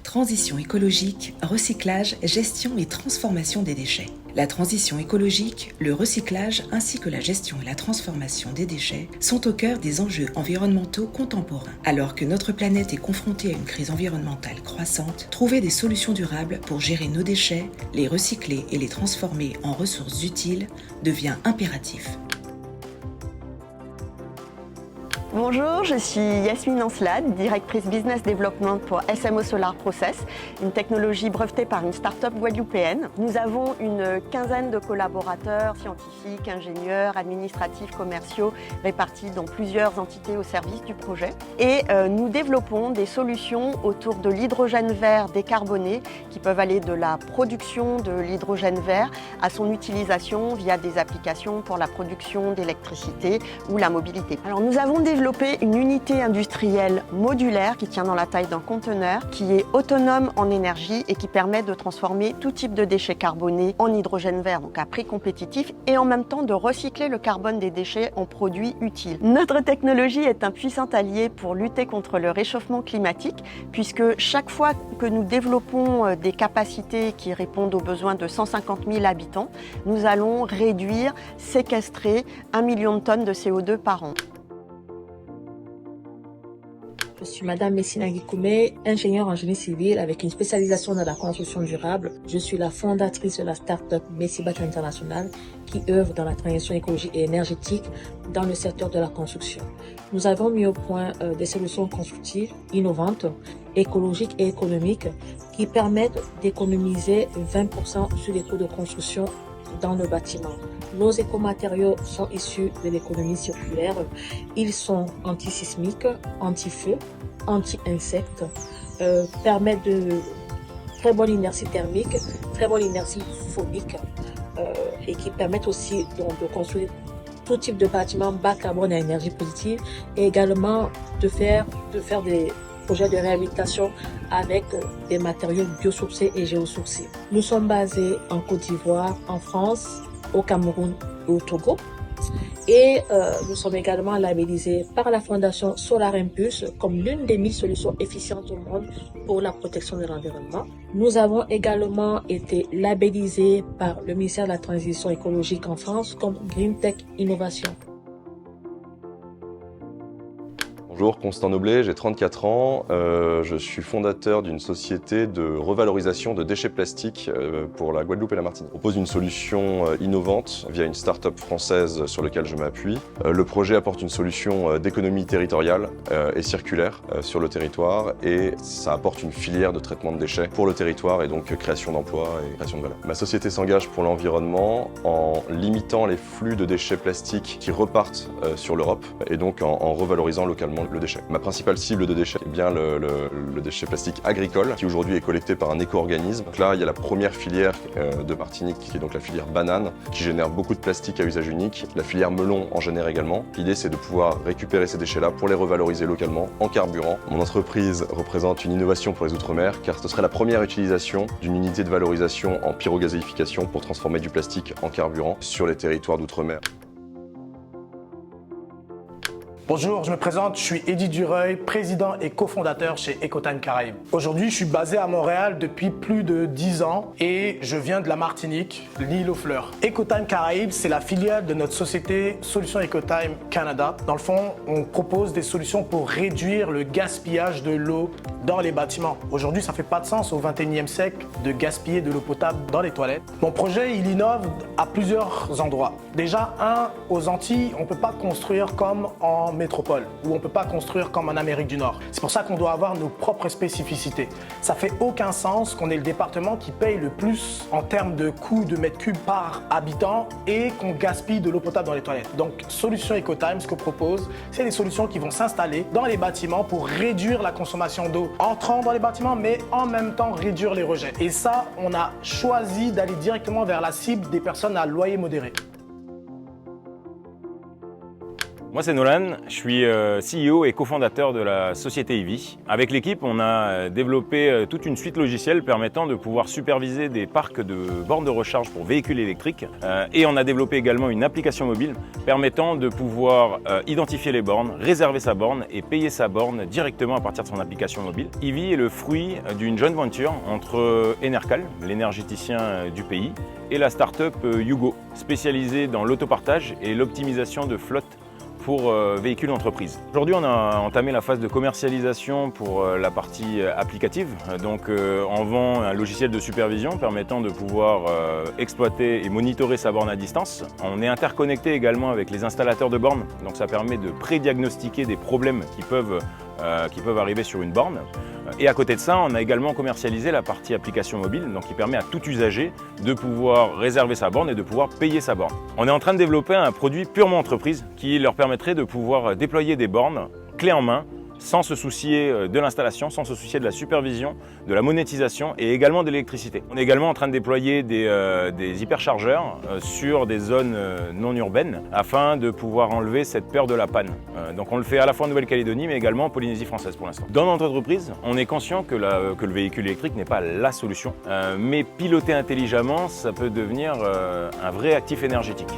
Transition écologique, recyclage, gestion et transformation des déchets. La transition écologique, le recyclage ainsi que la gestion et la transformation des déchets sont au cœur des enjeux environnementaux contemporains. Alors que notre planète est confrontée à une crise environnementale croissante, trouver des solutions durables pour gérer nos déchets, les recycler et les transformer en ressources utiles devient impératif. Bonjour, je suis Yasmine Ancelade, directrice Business Development pour SMO Solar Process, une technologie brevetée par une start-up guadeloupéenne. Nous avons une quinzaine de collaborateurs scientifiques, ingénieurs, administratifs, commerciaux, répartis dans plusieurs entités au service du projet. Et nous développons des solutions autour de l'hydrogène vert décarboné qui peuvent aller de la production de l'hydrogène vert à son utilisation via des applications pour la production d'électricité ou la mobilité. Alors nous avons développé une unité industrielle modulaire qui tient dans la taille d'un conteneur, qui est autonome en énergie et qui permet de transformer tout type de déchets carbonés en hydrogène vert, donc à prix compétitif, et en même temps de recycler le carbone des déchets en produits utiles. Notre technologie est un puissant allié pour lutter contre le réchauffement climatique, puisque chaque fois que nous développons des capacités qui répondent aux besoins de 150 000 habitants, nous allons réduire, séquestrer 1 million de tonnes de CO2 par an. Je suis Madame Messina Gikoumé, ingénieure en génie civil avec une spécialisation dans la construction durable. Je suis la fondatrice de la start-up Messibat International qui œuvre dans la transition écologique et énergétique dans le secteur de la construction. Nous avons mis au point des solutions constructives, innovantes, écologiques et économiques qui permettent d'économiser 20% sur les coûts de construction dans le bâtiment. Nos écomatériaux sont issus de l'économie circulaire. Ils sont antisismiques, anti-feu, anti-insectes, permettent de très bonne inertie thermique, très bonne inertie phonique et qui permettent aussi donc, de construire tout type de bâtiments bas carbone à énergie positive et également de faire des projets de réhabilitation avec des matériaux biosourcés et géosourcés. Nous sommes basés en Côte d'Ivoire, en France, au Cameroun et au Togo. Et nous sommes également labellisés par la Fondation Solar Impulse comme l'une des 1000 solutions efficientes au monde pour la protection de l'environnement. Nous avons également été labellisés par le ministère de la Transition écologique en France comme Green Tech Innovation. Bonjour, Constant Noblet, j'ai 34 ans. Je suis fondateur d'une société de revalorisation de déchets plastiques pour la Guadeloupe et la Martinique. On propose une solution innovante via une start-up française sur laquelle je m'appuie. Le projet apporte une solution d'économie territoriale et circulaire sur le territoire et ça apporte une filière de traitement de déchets pour le territoire et donc création d'emplois et création de valeur. Ma société s'engage pour l'environnement en limitant les flux de déchets plastiques qui repartent sur l'Europe et donc en revalorisant localement le déchet. Ma principale cible de déchets est bien le déchet plastique agricole qui aujourd'hui est collecté par un éco-organisme. Donc là, il y a la première filière de Martinique qui est donc la filière banane qui génère beaucoup de plastique à usage unique. La filière melon en génère également. L'idée, c'est de pouvoir récupérer ces déchets-là pour les revaloriser localement en carburant. Mon entreprise représente une innovation pour les Outre-mer car ce serait la première utilisation d'une unité de valorisation en pyrogazéification pour transformer du plastique en carburant sur les territoires d'Outre-mer. Bonjour, je me présente, je suis Eddy Dureuil, président et cofondateur chez Ecotime Caraïbes. Aujourd'hui, je suis basé à Montréal depuis plus de 10 ans et je viens de la Martinique, l'île aux fleurs. Ecotime Caraïbes, c'est la filiale de notre société Solutions Ecotime Canada. Dans le fond, on propose des solutions pour réduire le gaspillage de l'eau dans les bâtiments. Aujourd'hui, ça fait pas de sens au 21e siècle de gaspiller de l'eau potable dans les toilettes. Mon projet, il innove à plusieurs endroits. Déjà, aux Antilles, on ne peut pas construire comme en métropole, où on ne peut pas construire comme en Amérique du Nord. C'est pour ça qu'on doit avoir nos propres spécificités. Ça fait aucun sens qu'on ait le département qui paye le plus en termes de coût de mètre cube par habitant et qu'on gaspille de l'eau potable dans les toilettes. Donc, Solutions Ecotime, ce qu'on propose, c'est des solutions qui vont s'installer dans les bâtiments pour réduire la consommation d'eau entrant dans les bâtiments, mais en même temps réduire les rejets. Et ça, on a choisi d'aller directement vers la cible des personnes à loyer modéré. Moi c'est Nolan, je suis CEO et cofondateur de la société Ivy. Avec l'équipe, on a développé toute une suite logicielle permettant de pouvoir superviser des parcs de bornes de recharge pour véhicules électriques. Et on a développé également une application mobile permettant de pouvoir identifier les bornes, réserver sa borne et payer sa borne directement à partir de son application mobile. Ivy est le fruit d'une joint venture entre Enercal, l'énergéticien du pays, et la start-up Yugo, spécialisée dans l'autopartage et l'optimisation de flotte pour véhicules d'entreprise. Aujourd'hui, on a entamé la phase de commercialisation pour la partie applicative. Donc, on vend un logiciel de supervision permettant de pouvoir exploiter et monitorer sa borne à distance. On est interconnecté également avec les installateurs de bornes. Donc, ça permet de prédiagnostiquer des problèmes qui peuvent arriver sur une borne. Et à côté de ça, on a également commercialisé la partie application mobile, donc qui permet à tout usager de pouvoir réserver sa borne et de pouvoir payer sa borne. On est en train de développer un produit purement entreprise qui leur permettrait de pouvoir déployer des bornes clés en main, sans se soucier de l'installation, sans se soucier de la supervision, de la monétisation et également de l'électricité. On est également en train de déployer des hyperchargeurs sur des zones non urbaines afin de pouvoir enlever cette peur de la panne. Donc on le fait à la fois en Nouvelle-Calédonie mais également en Polynésie française pour l'instant. Dans notre entreprise, on est conscient que le véhicule électrique n'est pas la solution, mais piloté intelligemment, ça peut devenir un vrai actif énergétique.